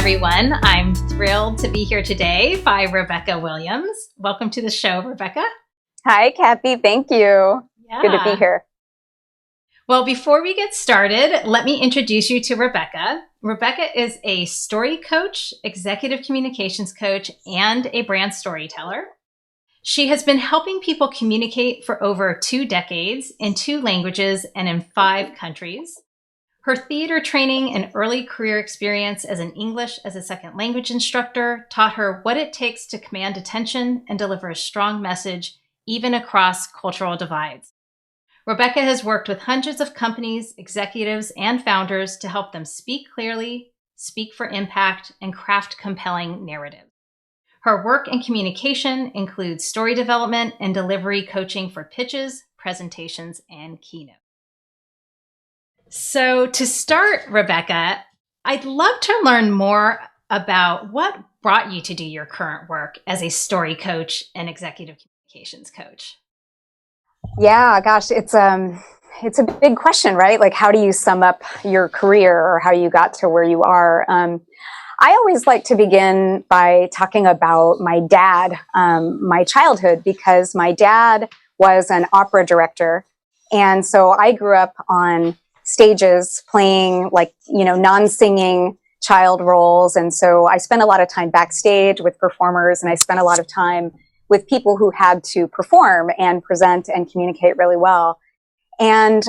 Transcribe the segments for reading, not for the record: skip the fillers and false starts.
everyone. I'm thrilled to be here today by Rebecca Williams. Welcome to the show, Rebecca. Hi, Kathy. Thank you. Yeah. Good to be here. Well, before we get started, let me introduce you to Rebecca. Rebecca is a story coach, executive communications coach, and a brand storyteller. She has been helping people communicate for over 2 decades in 2 languages and in 5 countries. Her theater training and early career experience as an English as a second language instructor taught her what it takes to command attention and deliver a strong message, even across cultural divides. Rebecca has worked with hundreds of companies, executives, and founders to help them speak clearly, speak for impact, and craft compelling narratives. Her work in communication includes story development and delivery coaching for pitches, presentations, and keynotes. So to start, Rebecca, I'd love to learn more about what brought you to do your current work as a story coach and executive communications coach. Yeah, gosh, it's a big question, right? Like, how do you sum up your career or how you got to where you are? I always like to begin by talking about my dad, my childhood, because my dad was an opera director. And so I grew up on stages playing non-singing child roles. And so I spent a lot of time backstage with performers, and I spent a lot of time with people who had to perform and present and communicate really well. And,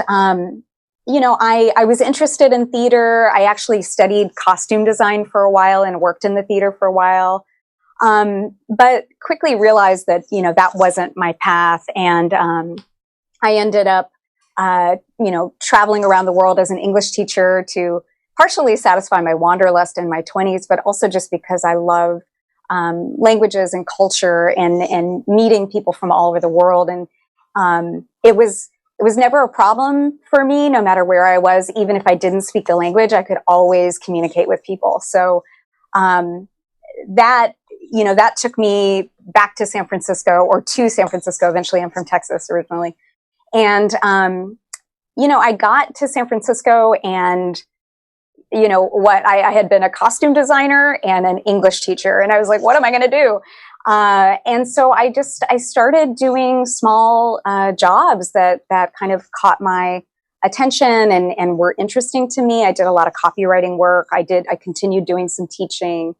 I was interested in theater. I actually studied costume design for a while and worked in the theater for a while. But quickly realized that, that wasn't my path. And I ended up traveling around the world as an English teacher to partially satisfy my wanderlust in my 20s, but also just because I love languages and culture and meeting people from all over the world. And it was never a problem for me, no matter where I was. Even if I didn't speak the language, I could always communicate with people. So that took me back to San Francisco, or to San Francisco. Eventually, I'm from Texas originally. And, I got to San Francisco, and, I had been a costume designer and an English teacher. And I was like, what am I going to do? And so I started doing small jobs that kind of caught my attention and were interesting to me. I did a lot of copywriting work. I continued doing some teaching.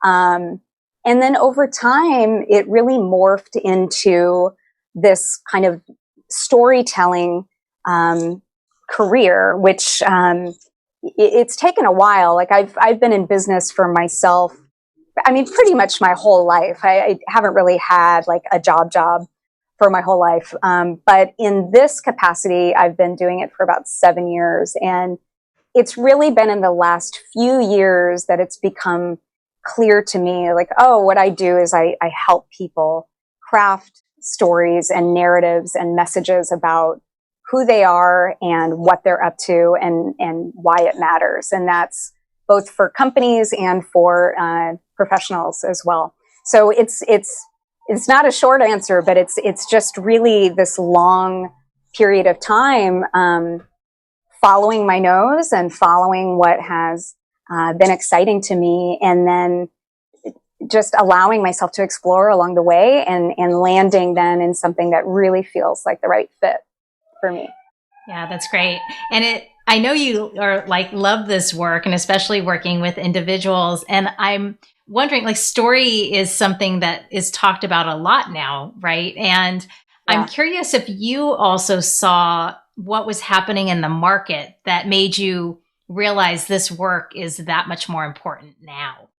And then over time, it really morphed into this kind of storytelling career, which it's taken a while. Like I've been in business for myself, pretty much my whole life. I haven't really had like a job for my whole life. But in this capacity, I've been doing it for about 7 years. And it's really been in the last few years that it's become clear to me, like, what I do is I help people craft stories and narratives and messages about who they are and what they're up to and why it matters. And that's both for companies and for professionals as well. So it's not a short answer, but it's just really this long period of time following my nose and following what has been exciting to me, and then just allowing myself to explore along the way and landing then in something that really feels like the right fit for me. Yeah, that's great. And I know you are love this work, and especially working with individuals. And I'm wondering, story is something that is talked about a lot now, right? And yeah. I'm curious if you also saw what was happening in the market that made you realize this work is that much more important now.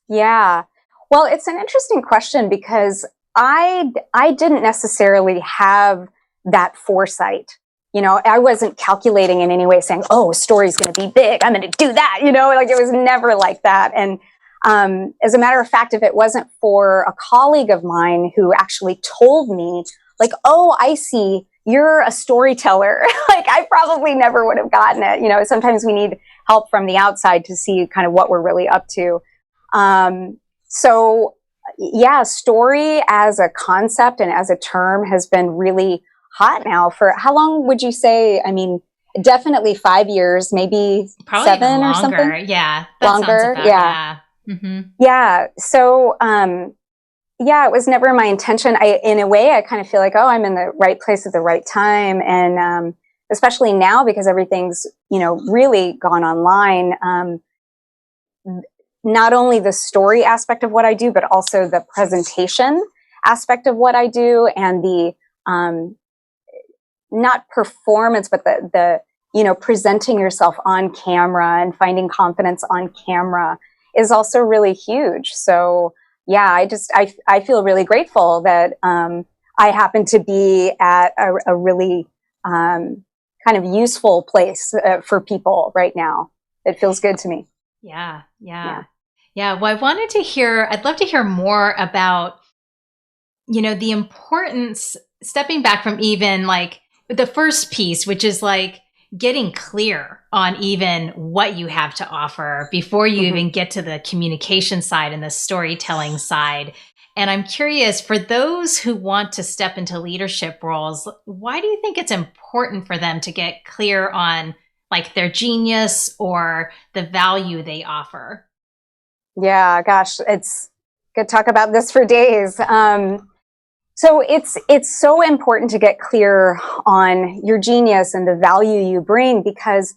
Yeah. Well, it's an interesting question because I didn't necessarily have that foresight. I wasn't calculating in any way saying, a story's going to be big, I'm going to do that. It was never like that. And as a matter of fact, if it wasn't for a colleague of mine who actually told me, I see, you're a storyteller, I probably never would have gotten it. Sometimes we need help from the outside to see kind of what we're really up to. So yeah, story as a concept and as a term has been really hot now for how long would you say? Definitely 5 years, maybe Probably even 7 or longer. something. Yeah, that sounds Longer. about, Yeah. yeah. Mm-hmm. Yeah. So, yeah, it was never my intention. In a way, I kind of feel like, oh, I'm in the right place at the right time. And, especially now because everything's, really gone online. Not only the story aspect of what I do, but also the presentation aspect of what I do, and the, not performance, but the presenting yourself on camera and finding confidence on camera is also really huge. So yeah, I feel really grateful that I happen to be at a really kind of useful place for people right now. It feels good to me. Yeah, yeah. Yeah. Yeah. Well, I'd love to hear more about, the importance, stepping back from even like the first piece, which is like getting clear on even what you have to offer before you Mm-hmm. even get to the communication side and the storytelling side. And I'm curious, for those who want to step into leadership roles, why do you think it's important for them to get clear on like their genius or the value they offer? Yeah, gosh, it's could talk about this for days. So it's so important to get clear on your genius and the value you bring, because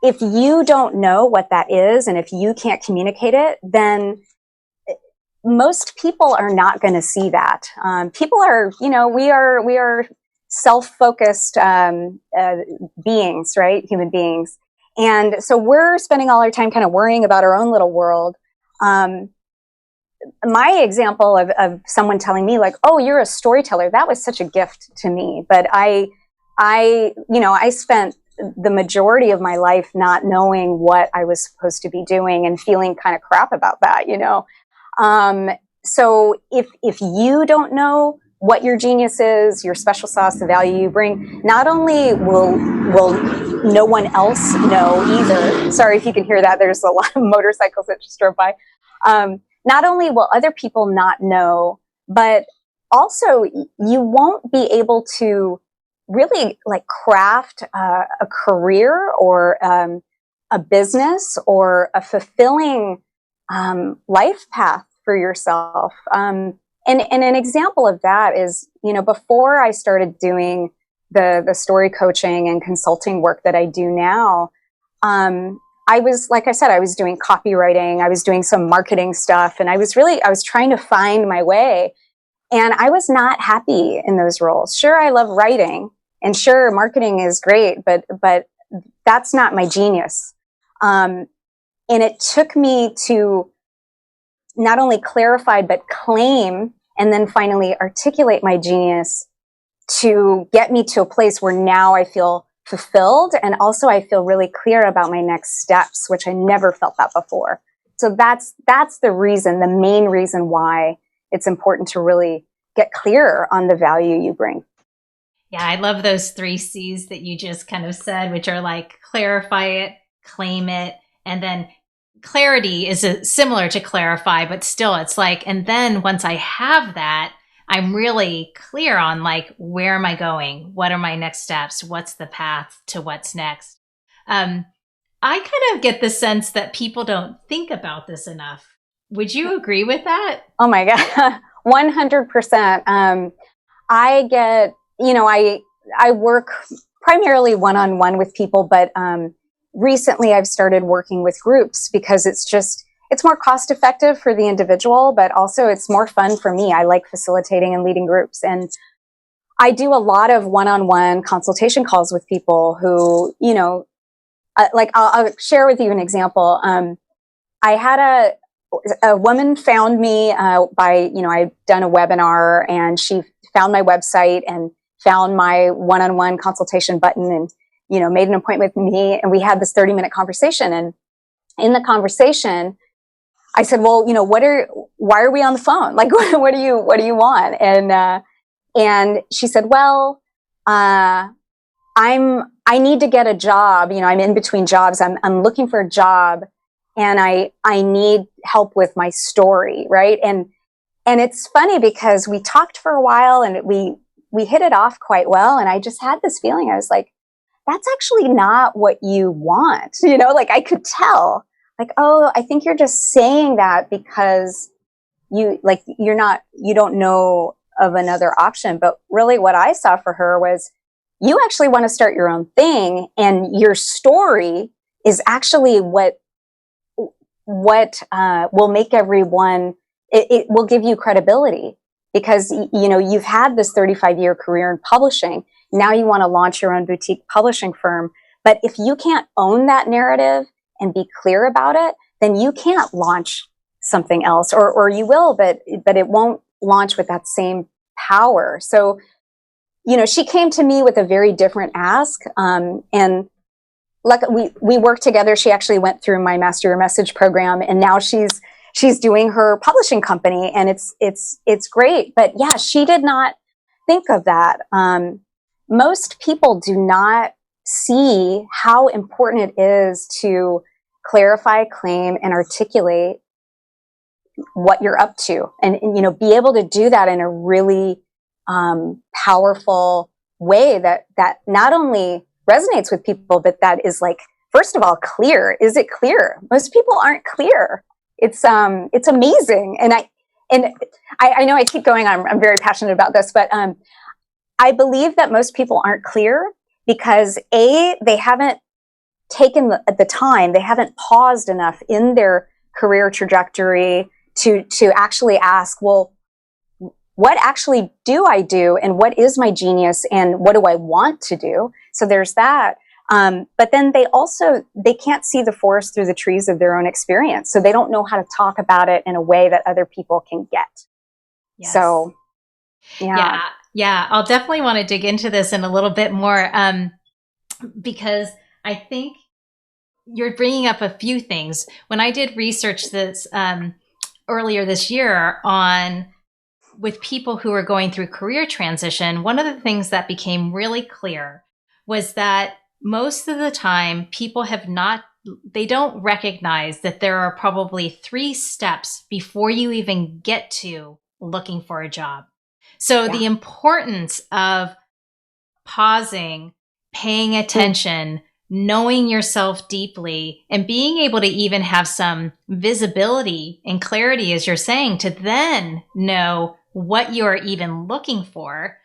if you don't know what that is and if you can't communicate it, then most people are not going to see that. People are, we are self-focused beings, right? Human beings, and so we're spending all our time kind of worrying about our own little world. Um, my example of someone telling me like, oh, you're a storyteller, that was such a gift to me. But I spent the majority of my life not knowing what I was supposed to be doing and feeling kind of crap about that, so if you don't know what your genius is, your special sauce, the value you bring, not only will no one else know either. Sorry if you can hear that. There's a lot of motorcycles that just drove by. Not only will other people not know, but also you won't be able to really like craft a career or a business or a fulfilling life path for yourself. And an example of that is, before I started doing the story coaching and consulting work that I do now, I was, like I said, I was doing copywriting, I was doing some marketing stuff, and I was trying to find my way. And I was not happy in those roles. Sure, I love writing, and sure, marketing is great, but that's not my genius. And it took me to not only clarify, but claim and then finally articulate my genius to get me to a place where now I feel fulfilled. And also I feel really clear about my next steps, which I never felt that before. So that's the reason, the main reason why it's important to really get clear on the value you bring. Yeah, I love those 3 C's that you just kind of said, which are like clarify it, claim it, and then clarity is similar to clarify, but still it's like, and then once I have that, I'm really clear on like, where am I going? What are my next steps? What's the path to what's next? I kind of get the sense that people don't think about this enough. Would you agree with that? Oh my God, 100%. I get, I work primarily one-on-one with people, but recently I've started working with groups because it's more cost effective for the individual, but also it's more fun for me. I like facilitating and leading groups. And I do a lot of one-on-one consultation calls with people who, like I'll share with you an example. I had a woman found me I'd done a webinar, and she found my website and found my one-on-one consultation button and, made an appointment with me. And we had this 30-minute conversation. And in the conversation, I said, well, why are we on the phone? Like, what do you want? And she said, well, I need to get a job. I'm in between jobs. I'm looking for a job, and I need help with my story. Right. And it's funny because we talked for a while and we hit it off quite well. And I just had this feeling. I was like, that's actually not what you want. Like I could tell, like, oh, I think you're just saying that because you don't know of another option. But really what I saw for her was, you actually want to start your own thing, and your story is actually what will make everyone, it will give you credibility, because you've had this 35-year career in publishing. Now you want to launch your own boutique publishing firm, but if you can't own that narrative and be clear about it, then you can't launch something else, or you will, but it won't launch with that same power. So she came to me with a very different ask, and we worked together. She actually went through my Master Your Message program, and now she's doing her publishing company, and it's great. But yeah, she did not think of that. Most people do not see how important it is to clarify, claim, and articulate what you're up to, and be able to do that in a really powerful way that not only resonates with people, but that is, like, first of all, clear. Is it clear? Most people aren't clear. It's amazing. And I know I keep going on. I'm very passionate about this, but I believe that most people aren't clear because they haven't taken the time, they haven't paused enough in their career trajectory to actually ask, well, what actually do I do, and what is my genius, and what do I want to do? So there's that. But then they can't see the forest through the trees of their own experience. So they don't know how to talk about it in a way that other people can get. Yes. So, yeah. Yeah. I'll definitely want to dig into this in a little bit more, because I think you're bringing up a few things. When I did research this earlier this year with people who are going through career transition, one of the things that became really clear was that most of the time people they don't recognize that there are probably 3 steps before you even get to looking for a job. So the importance of pausing, paying attention, knowing yourself deeply, and being able to even have some visibility and clarity, as you're saying, to then know what you're even looking for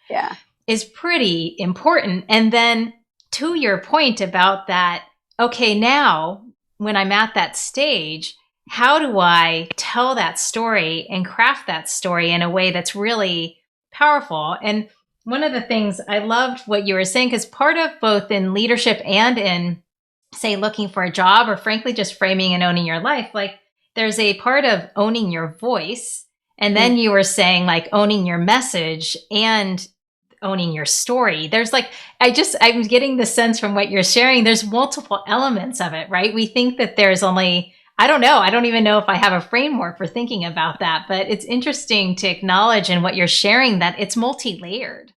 is pretty important. And then to your point about that, okay, now when I'm at that stage, how do I tell that story and craft that story in a way that's really powerful? And one of the things I loved what you were saying, because part of both in leadership and in, say, looking for a job, or frankly, just framing and owning your life, like there's a part of owning your voice. And then you were saying, like, owning your message and owning your story. There's like, I'm getting the sense from what you're sharing, there's multiple elements of it, right? We think that there's only, I don't know. I don't even know if I have a framework for thinking about that, but it's interesting to acknowledge in what you're sharing that it's multi-layered.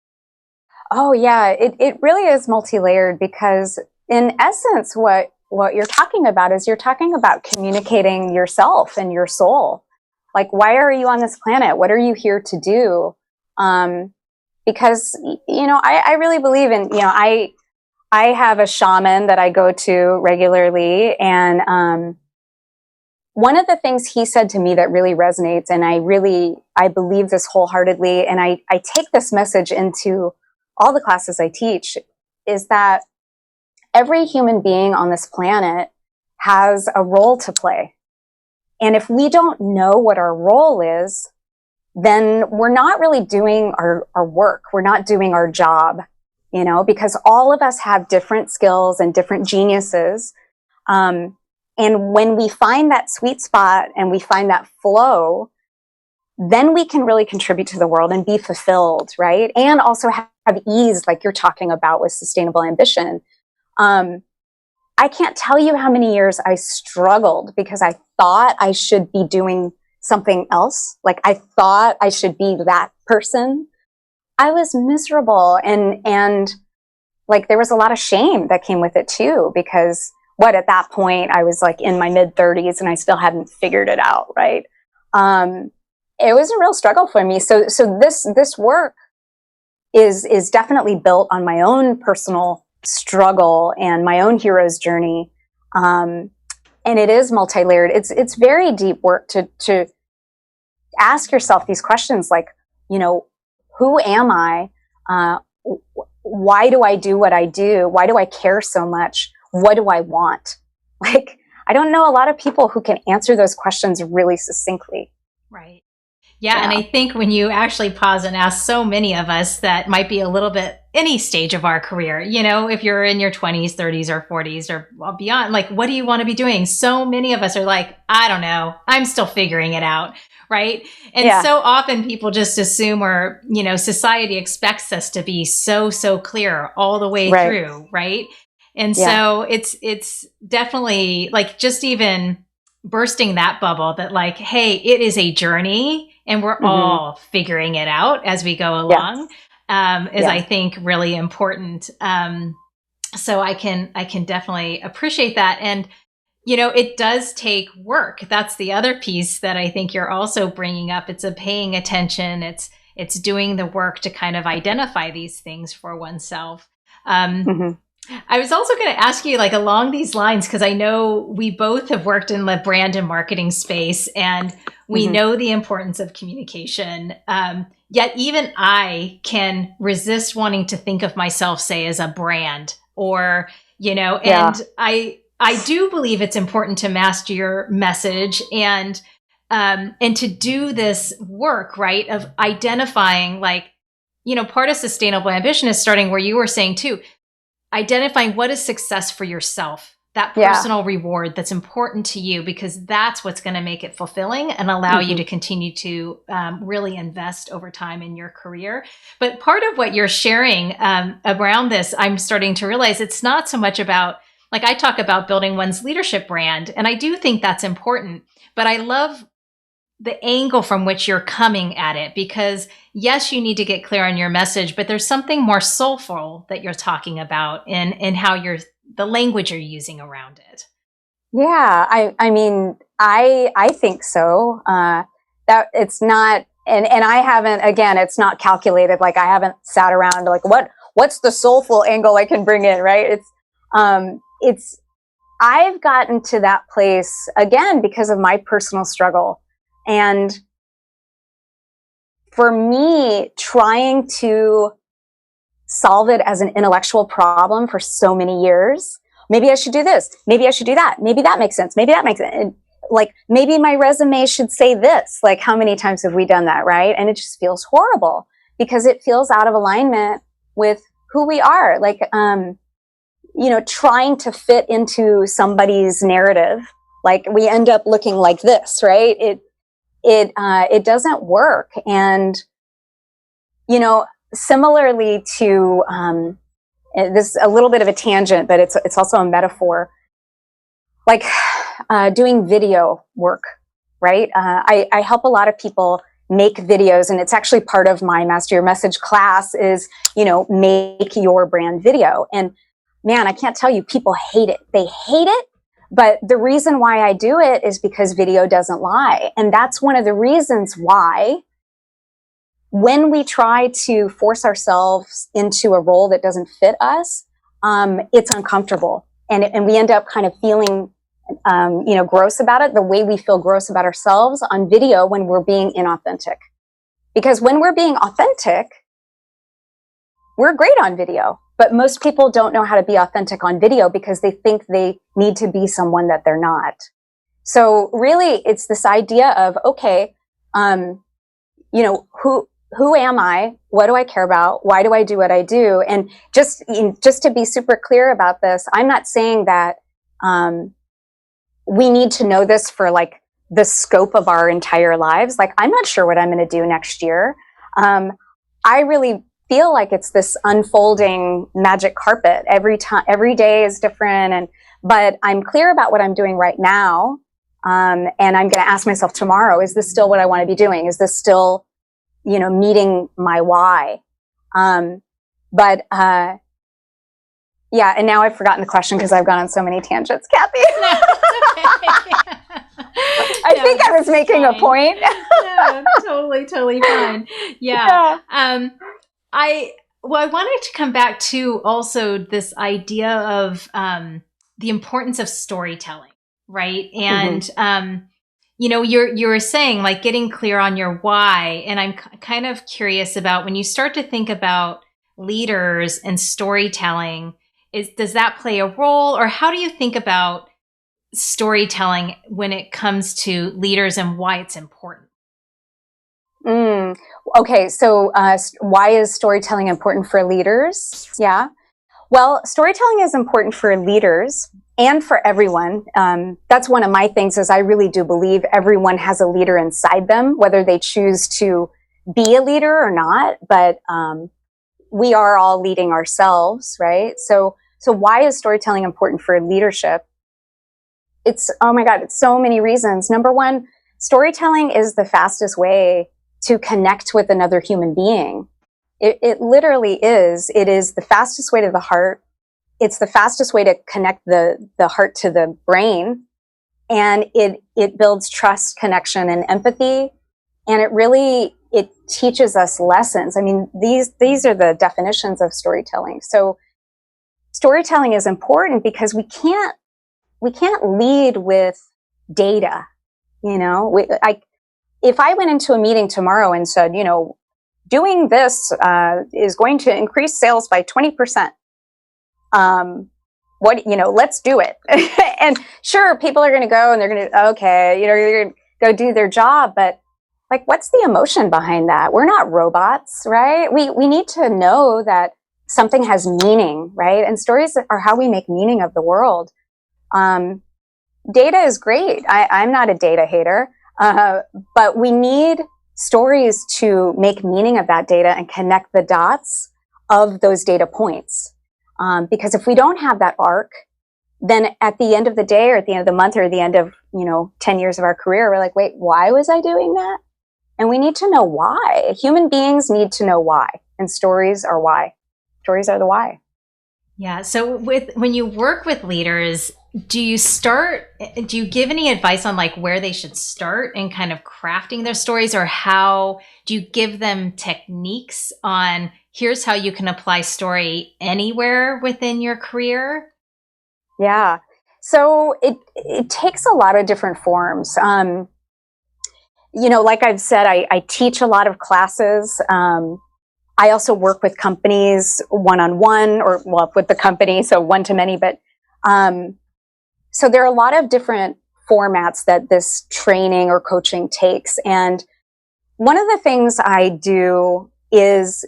Oh yeah, it really is multi-layered, because in essence, what you're talking about is you're talking about communicating yourself and your soul. Like, why are you on this planet? What are you here to do? Because, I really believe in, I have a shaman that I go to regularly. And one of the things he said to me that really resonates, and I believe this wholeheartedly, and I take this message into all the classes I teach, is that every human being on this planet has a role to play. And if we don't know what our role is, then we're not really doing our work. We're not doing our job, because all of us have different skills and different geniuses. And when we find that sweet spot and we find that flow, then we can really contribute to the world and be fulfilled, right? And also have ease, like you're talking about with sustainable ambition. I can't tell you how many years I struggled because I thought I should be doing something else. Like, I thought I should be that person. I was miserable. And like, there was a lot of shame that came with it too, because at that point I was like in my mid 30s and I still hadn't figured it out. Right. It was a real struggle for me. So this work is definitely built on my own personal struggle and my own hero's journey. And it is multi-layered. It's very deep work to ask yourself these questions like, who am I? Why do I do what I do? Why do I care so much? What do I want? Like, I don't know a lot of people who can answer those questions really succinctly. Right. Yeah. And I think when you actually pause and ask, so many of us that might be a little bit any stage of our career, if you're in your 20s, 30s, or 40s or beyond, like, what do you want to be doing? So many of us are like, I don't know. I'm still figuring it out. Right. And so often people just assume or, society expects us to be so clear all the way through. Right. And so it's definitely like just even bursting that bubble that like, hey, it is a journey and we're all figuring it out as we go along, is I think really important. So I can definitely appreciate that. And, it does take work. That's the other piece that I think you're also bringing up. It's a paying attention. It's doing the work to kind of identify these things for oneself. I was also going to ask you, like, along these lines, because I know we both have worked in the brand and marketing space, and we know the importance of communication. Yet even I can resist wanting to think of myself, say, as a brand or, and I do believe it's important to master your message and to do this work, right, of identifying, like, part of sustainable ambition is starting where you were saying too, identifying what is success for yourself, that personal reward that's important to you, because that's what's going to make it fulfilling and allow you to continue to really invest over time in your career. But part of what you're sharing around this, I'm starting to realize it's not so much about, like, I talk about building one's leadership brand, and I do think that's important, but I love the angle from which you're coming at it, because yes, you need to get clear on your message, but there's something more soulful that you're talking about in how the language you're using around it. Yeah, I mean, I think so. That it's not, and I haven't, again, it's not calculated. Like, I haven't sat around like, what's the soulful angle I can bring in, right? I've gotten to that place again because of my personal struggle. And for me, trying to solve it as an intellectual problem for so many years, maybe I should do this, maybe I should do that, maybe that makes sense, maybe that makes sense. And like, maybe my resume should say this. Like, how many times have we done that, right? And it just feels horrible because it feels out of alignment with who we are. Like, trying to fit into somebody's narrative, like we end up looking like this, right? It doesn't work. And, similarly to, this is a little bit of a tangent, but it's also a metaphor, like, doing video work, right? I help a lot of people make videos, and it's actually part of my Master Your Message class is, make your brand video. And man, I can't tell you, people hate it. They hate it. But the reason why I do it is because video doesn't lie. And that's one of the reasons why when we try to force ourselves into a role that doesn't fit us, it's uncomfortable. And we end up kind of feeling, gross about it, the way we feel gross about ourselves on video when we're being inauthentic. Because when we're being authentic, we're great on video. But most people don't know how to be authentic on video because they think they need to be someone that they're not. So really, it's this idea of, okay, who am I? What do I care about? Why do I do what I do? And just to be super clear about this, I'm not saying that we need to know this for like the scope of our entire lives. Like, I'm not sure what I'm going to do next year. I really feel like it's this unfolding magic carpet. Every day is different. But I'm clear about what I'm doing right now. And I'm going to ask myself tomorrow, is this still what I want to be doing? Is this still, meeting my why? Yeah. And now I've forgotten the question because I've gone on so many tangents, Kathy. I think I was making a point. No, totally fine. Yeah. Well, I wanted to come back to also this idea of the importance of storytelling, right? And you were saying like getting clear on your why, and I'm kind of curious about when you start to think about leaders and storytelling. Does that play a role, or how do you think about storytelling when it comes to leaders and why it's important? Okay, so why is storytelling important for leaders? Yeah. Well, storytelling is important for leaders and for everyone. That's one of my things is I really do believe everyone has a leader inside them, whether they choose to be a leader or not. But we are all leading ourselves, right? So why is storytelling important for leadership? Oh my God, it's so many reasons. Number one, storytelling is the fastest way to connect with another human being. It literally is. It is the fastest way to the heart. It's the fastest way to connect the heart to the brain. And it builds trust, connection, and empathy. And it teaches us lessons. I mean, these are the definitions of storytelling. So storytelling is important because we can't lead with data. If I went into a meeting tomorrow and said, doing this is going to increase sales by 20%. Let's do it. And sure, people are going to go and they're going to, okay, they're going to go do their job. But like, what's the emotion behind that? We're not robots, right? We need to know that something has meaning, right? And stories are how we make meaning of the world. Data is great. I'm not a data hater. But we need stories to make meaning of that data and connect the dots of those data points. Because if we don't have that arc, then at the end of the day or at the end of the month or at the end of, 10 years of our career, we're like, wait, why was I doing that? And we need to know why. Human beings need to know why. And stories are why. Stories are the why. Yeah. So when you work with leaders, do you give any advice on like where they should start in kind of crafting their stories, or how do you give them techniques on here's how you can apply story anywhere within your career? Yeah. So it takes a lot of different forms. Like I've said, I teach a lot of classes. I also work with companies one-on-one with the company, so one-to-many, but so there are a lot of different formats that this training or coaching takes. And one of the things I do is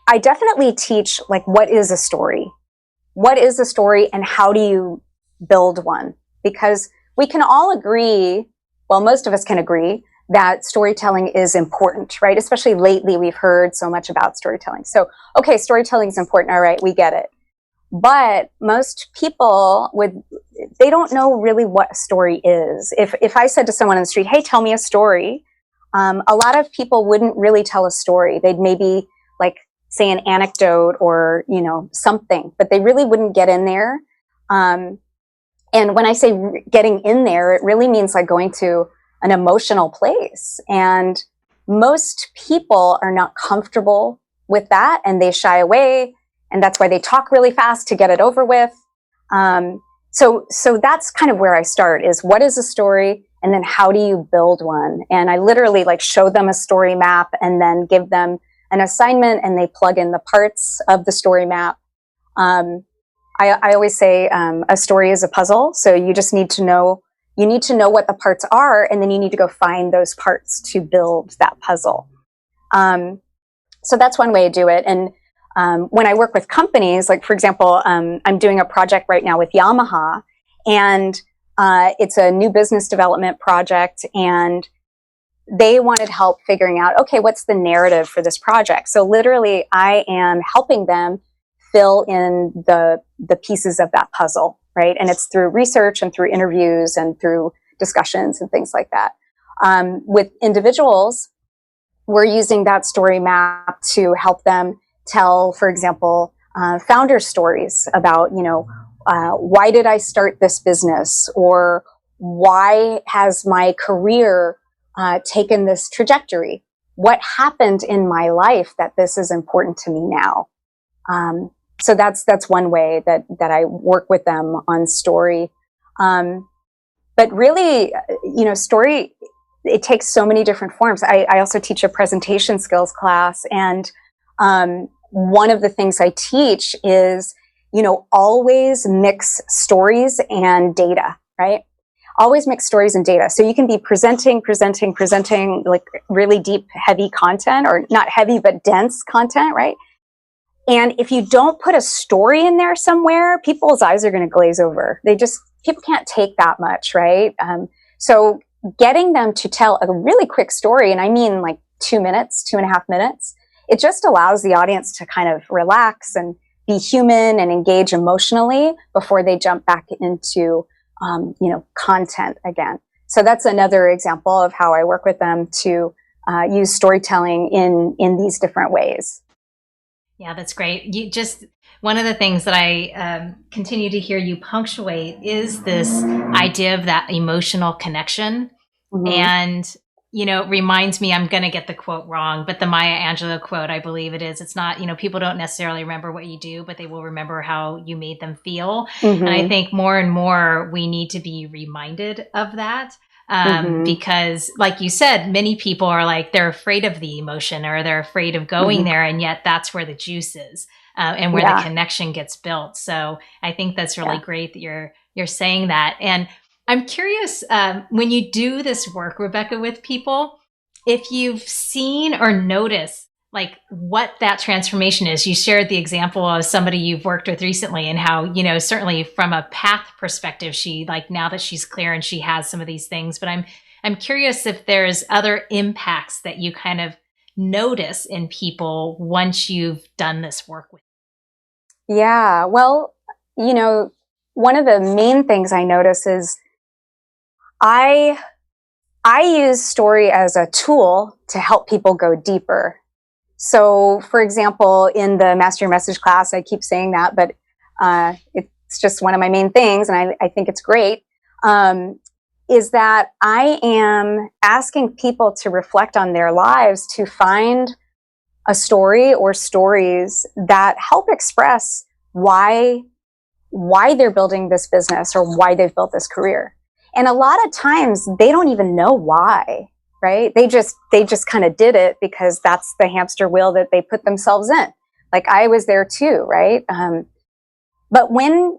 I definitely teach, like, what is a story? What is a story and how do you build one? Because we can all agree, well, most of us can agree that storytelling is important, right? Especially lately, we've heard so much about storytelling. So, okay, storytelling is important. All right, we get it. But most people they don't know really what a story is. If I said to someone on the street, hey, tell me a story, a lot of people wouldn't really tell a story. They'd maybe like say an anecdote or, something, but they really wouldn't get in there. And when I say getting in there, it really means like going to an emotional place. And most people are not comfortable with that and they shy away. And that's why they talk really fast to get it over with. So that's kind of where I start is what is a story? And then how do you build one? And I literally like show them a story map and then give them an assignment and they plug in the parts of the story map. I always say a story is a puzzle. So you just need to know what the parts are, and then you need to go find those parts to build that puzzle. So that's one way to do it. And when I work with companies, like for example, I'm doing a project right now with Yamaha, and it's a new business development project, and they wanted help figuring out, okay, what's the narrative for this project? So literally, I am helping them fill in the pieces of that puzzle, right? And it's through research and through interviews and through discussions and things like that. With individuals, we're using that story map to help them tell, for example, founder stories about, why did I start this business? Or why has my career taken this trajectory? what happened in my life that this is important to me now. So that's one way that I work with them on story. But really, story, it takes so many different forms. I also teach a presentation skills class, and one of the things I teach is, always mix stories and data, right? Always mix stories and data. So you can be presenting like really deep, heavy content, or not heavy, but dense content, right? And if you don't put a story in there somewhere, people's eyes are going to glaze over. People can't take that much, right? So getting them to tell a really quick story, and I mean like 2 minutes, 2.5 minutes, it just allows the audience to kind of relax and be human and engage emotionally before they jump back into, content again. So that's another example of how I work with them to use storytelling in these different ways. Yeah, that's great. One of the things that I continue to hear you punctuate is this idea of that emotional connection. Mm-hmm. And, reminds me, I'm going to get the quote wrong, but the Maya Angelou quote, I believe it is, it's not, people don't necessarily remember what you do, but they will remember how you made them feel. Mm-hmm. And I think more and more we need to be reminded of that. Because like you said, many people are like, they're afraid of the emotion, or they're afraid of going there. And yet that's where the juice is, and where the connection gets built. So I think that's really great that you're saying that. And I'm curious, when you do this work, Rebecca, with people, if you've seen or noticed like what that transformation is. You shared the example of somebody you've worked with recently, and how, certainly from a path perspective, she, like, now that she's clear and she has some of these things, but I'm curious if there's other impacts that you kind of notice in people once you've done this work with. Yeah, well, one of the main things I notice is I use story as a tool to help people go deeper. So, for example, in the Master Your Message class, I keep saying that, but it's just one of my main things, and I think it's great, is that I am asking people to reflect on their lives, to find a story or stories that help express why they're building this business or why they've built this career. And a lot of times they don't even know why, right? They just kind of did it because that's the hamster wheel that they put themselves in. Like, I was there too, right? But when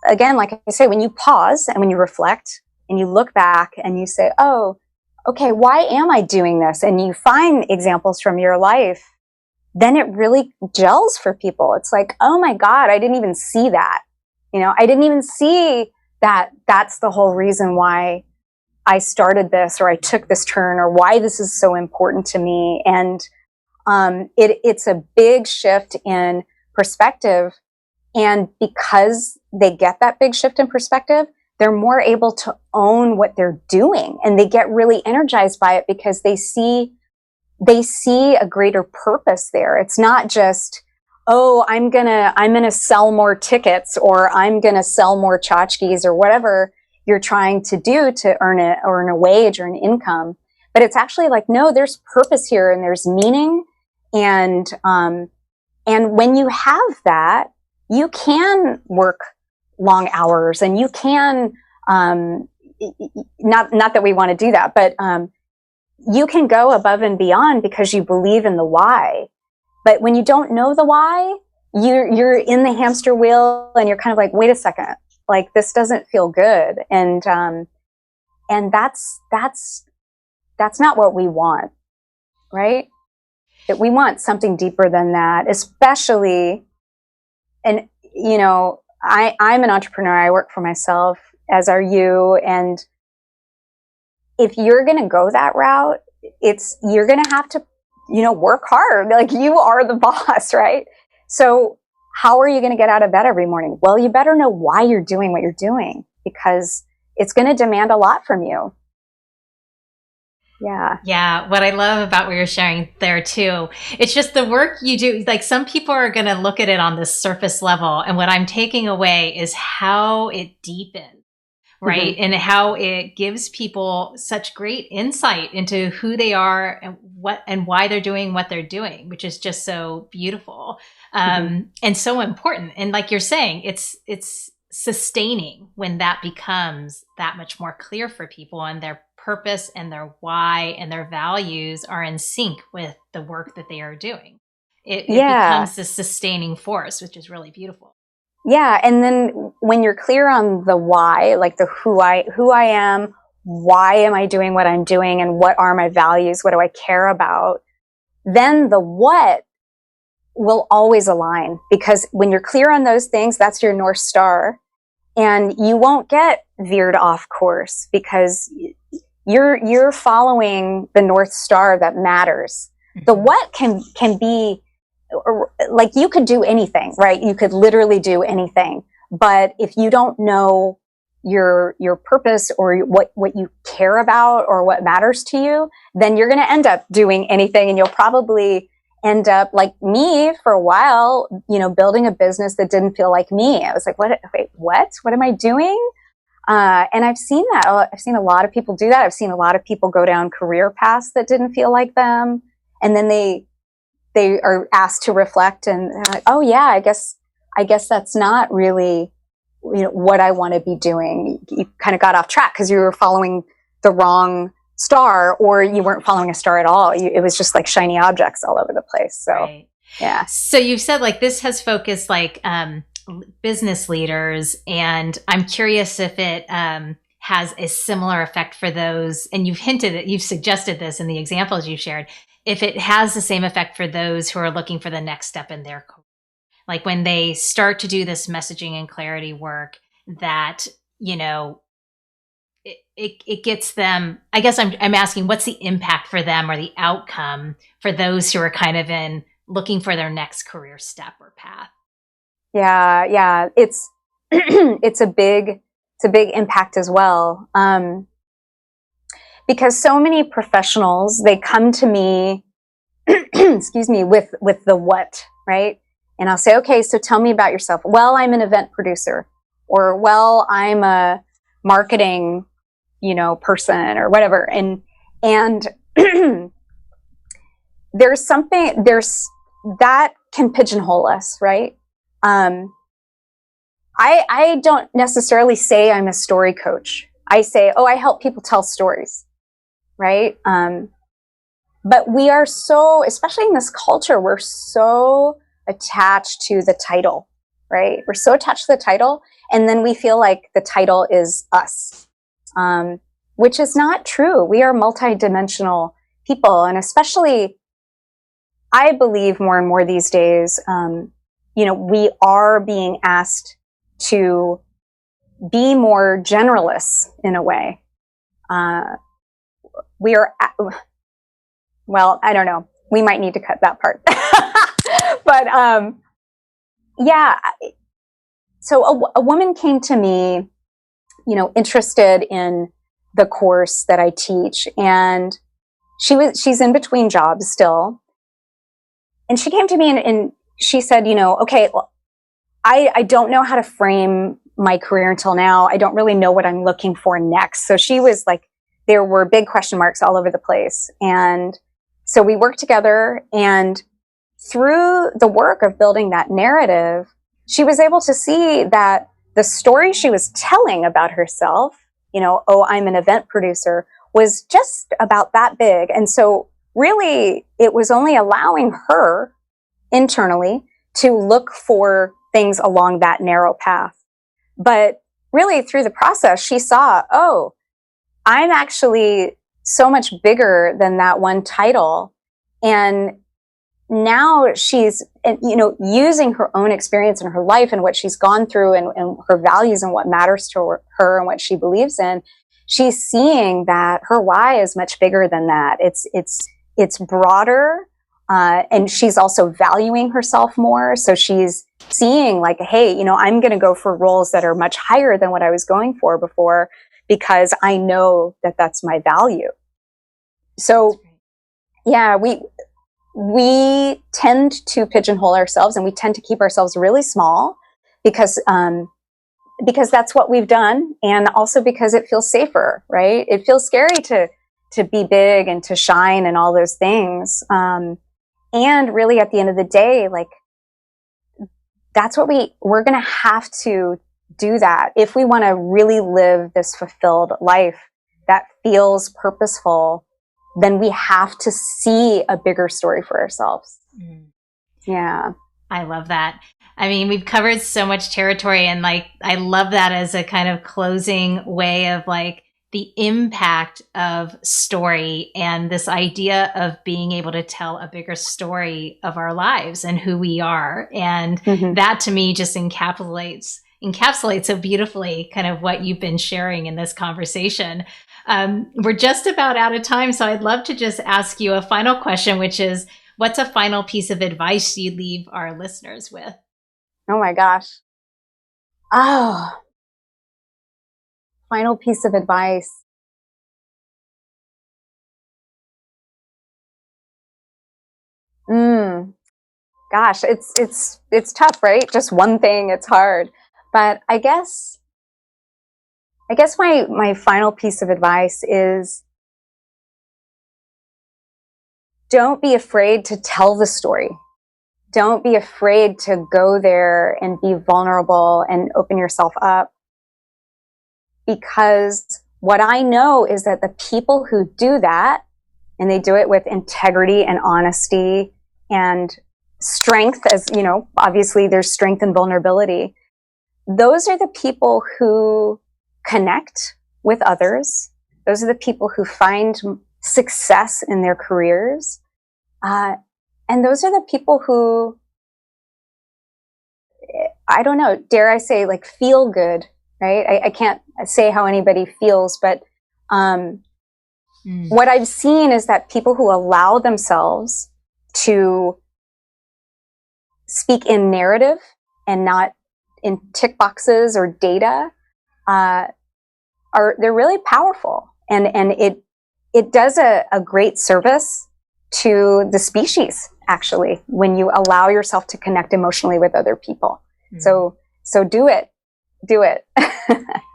again, like I say, when you pause and when you reflect and you look back and you say, oh, okay, why am I doing this? And you find examples from your life, then it really gels for people. It's like, oh my God, I didn't even see that. I didn't even see that that's the whole reason why I started this, or I took this turn, or why this is so important to me. And it's a big shift in perspective. And because they get that big shift in perspective, they're more able to own what they're doing, and they get really energized by it because they see a greater purpose there. It's not just, oh, I'm gonna sell more tickets, or I'm gonna sell more tchotchkes, or whatever you're trying to do to earn a wage or an income. But it's actually like, no, there's purpose here, and there's meaning. And when you have that, you can work long hours, and you can, not that we want to do that, but, you can go above and beyond because you believe in the why. But when you don't know the why, you're in the hamster wheel, and you're kind of like, wait a second, like, this doesn't feel good. And that's not what we want, right? That we want something deeper than that, especially, and, I'm an entrepreneur. I work for myself, as are you. And if you're going to go that route, you're going to have to, work hard. Like, you are the boss, right? So how are you going to get out of bed every morning? Well, you better know why you're doing what you're doing, because it's going to demand a lot from you. Yeah. Yeah. What I love about what you're sharing there too, it's just the work you do. Like, some people are going to look at it on this surface level. And what I'm taking away is how it deepens right? And how it gives people such great insight into who they are and what and why they're doing what they're doing, which is just so beautiful and so important. And like you're saying, it's sustaining when that becomes that much more clear for people, and their purpose and their why and their values are in sync with the work that they are doing. It becomes this sustaining force, which is really beautiful. Yeah. And then when you're clear on the why, like the who I am, why am I doing what I'm doing, and what are my values? What do I care about? Then the what will always align, because when you're clear on those things, that's your North Star, and you won't get veered off course because you're following the North Star that matters. The what can be, like, you could do anything, right? You could literally do anything. But if you don't know your purpose or what you care about or what matters to you, then you're going to end up doing anything, and you'll probably end up like me for a while, building a business that didn't feel like me. I was like, what am I doing? And I've seen that. I've seen a lot of people do that. I've seen a lot of people go down career paths that didn't feel like them. And then they are asked to reflect, and they're like, oh yeah, I guess that's not really, what I want to be doing. You kind of got off track because you were following the wrong star, or you weren't following a star at all. It was just like shiny objects all over the place. So, right. Yeah. So you've said like this has focused like business leaders, and I'm curious if it has a similar effect for those, and you've suggested this in the examples you shared, if it has the same effect for those who are looking for the next step in their career. Like when they start to do this messaging and clarity work, that, it gets them, I guess I'm asking, what's the impact for them or the outcome for those who are kind of looking for their next career step or path? Yeah. It's, it's a big impact as well. Because so many professionals, they come to me, excuse me, with the what, right? And I'll say, okay, so tell me about yourself. Well, I'm an event producer, or, well, I'm a marketing, person, or whatever. And there's that can pigeonhole us, right? I don't necessarily say I'm a story coach. I say, I help people tell stories, right? But we are so, especially in this culture, we're so attached to the title, right? We're so attached to the title, and then we feel like the title is us, which is not true. We are multidimensional people, and especially, I believe more and more these days, we are being asked to be more generalists in a way. We are, well, I don't know. We might need to cut that part. But yeah. So a woman came to me, interested in the course that I teach, and she's in between jobs still. And she came to me and she said, okay, well, I don't know how to frame my career until now. I don't really know what I'm looking for next. So she was like, there were big question marks all over the place. And so we worked together, and through the work of building that narrative, she was able to see that the story she was telling about herself, I'm an event producer, was just about that big. And so really, it was only allowing her internally to look for things along that narrow path. But really, through the process, she saw, I'm actually so much bigger than that one title. And now she's, using her own experience in her life and what she's gone through, and her values and what matters to her and what she believes in. She's seeing that her why is much bigger than that. It's broader. And she's also valuing herself more. So she's seeing like, hey, I'm going to go for roles that are much higher than what I was going for before, because I know that that's my value. So yeah, we tend to pigeonhole ourselves, and we tend to keep ourselves really small, because because that's what we've done, and also because it feels safer, right? It feels scary to be big and to shine and all those things. And really at the end of the day, like, that's what we're going to have to do that. If we want to really live this fulfilled life that feels purposeful, then we have to see a bigger story for ourselves. Mm. Yeah. I love that. I mean, we've covered so much territory, and like, I love that as a kind of closing way of like the impact of story and this idea of being able to tell a bigger story of our lives and who we are. And that to me just encapsulates so beautifully kind of what you've been sharing in this conversation. We're just about out of time, so I'd love to just ask you a final question, which is, what's a final piece of advice you'd leave our listeners with? Oh my gosh. Oh, final piece of advice. Gosh, it's tough, right? Just one thing, it's hard. But I guess my final piece of advice is, don't be afraid to tell the story. Don't be afraid to go there and be vulnerable and open yourself up. Because what I know is that the people who do that, and they do it with integrity and honesty and strength, as you know, obviously there's strength and vulnerability. Those are the people who connect with others. Those are the people who find success in their careers. And those are the people who, I don't know, dare I say, like, feel good, right? I can't say how anybody feels, but what I've seen is that people who allow themselves to speak in narrative and not in tick boxes or data, they're really powerful. And it does a great service to the species, actually, when you allow yourself to connect emotionally with other people. So do it.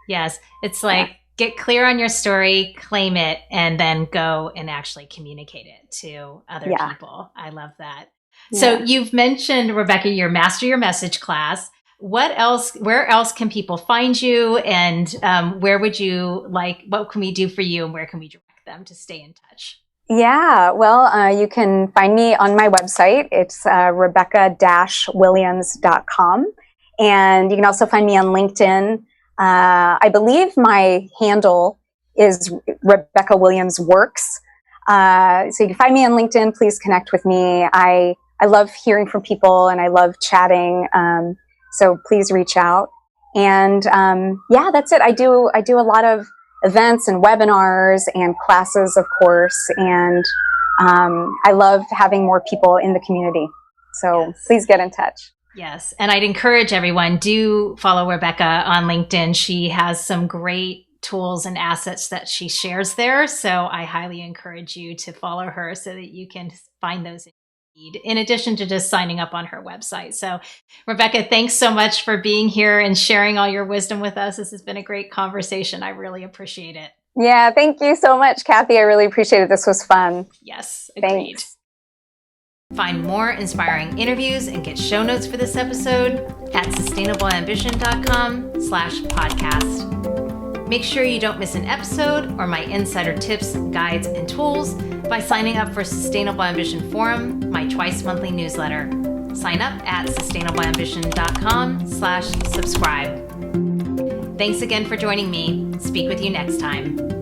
Yes. It's like, get clear on your story, claim it, and then go and actually communicate it to other people. I love that. Yeah. So you've mentioned, Rebecca, your Master Your Message class. Where else can people find you? And what can we do for you, and where can we direct them to stay in touch? Yeah, well, you can find me on my website. It's rebecca-williams.com. And you can also find me on LinkedIn. I believe my handle is Rebecca Williams Works. So you can find me on LinkedIn. Please connect with me. I love hearing from people, and I love chatting. So please reach out. And that's it. I do a lot of events and webinars and classes, of course. And I love having more people in the community. So please get in touch. Yes. And I'd encourage everyone, do follow Rebecca on LinkedIn. She has some great tools and assets that she shares there. So I highly encourage you to follow her so that you can find those in addition to just signing up on her website. So Rebecca, thanks so much for being here and sharing all your wisdom with us. This has been a great conversation. I really appreciate it. Yeah, thank you so much, Kathy. I really appreciate it. This was fun. Yes, agreed. Thanks. Find more inspiring interviews and get show notes for this episode at sustainableambition.com/podcast. Make sure you don't miss an episode or my insider tips, guides, and tools by signing up for Sustainable Ambition Forum, my twice-monthly newsletter. Sign up at sustainableambition.com/subscribe. Thanks again for joining me. Speak with you next time.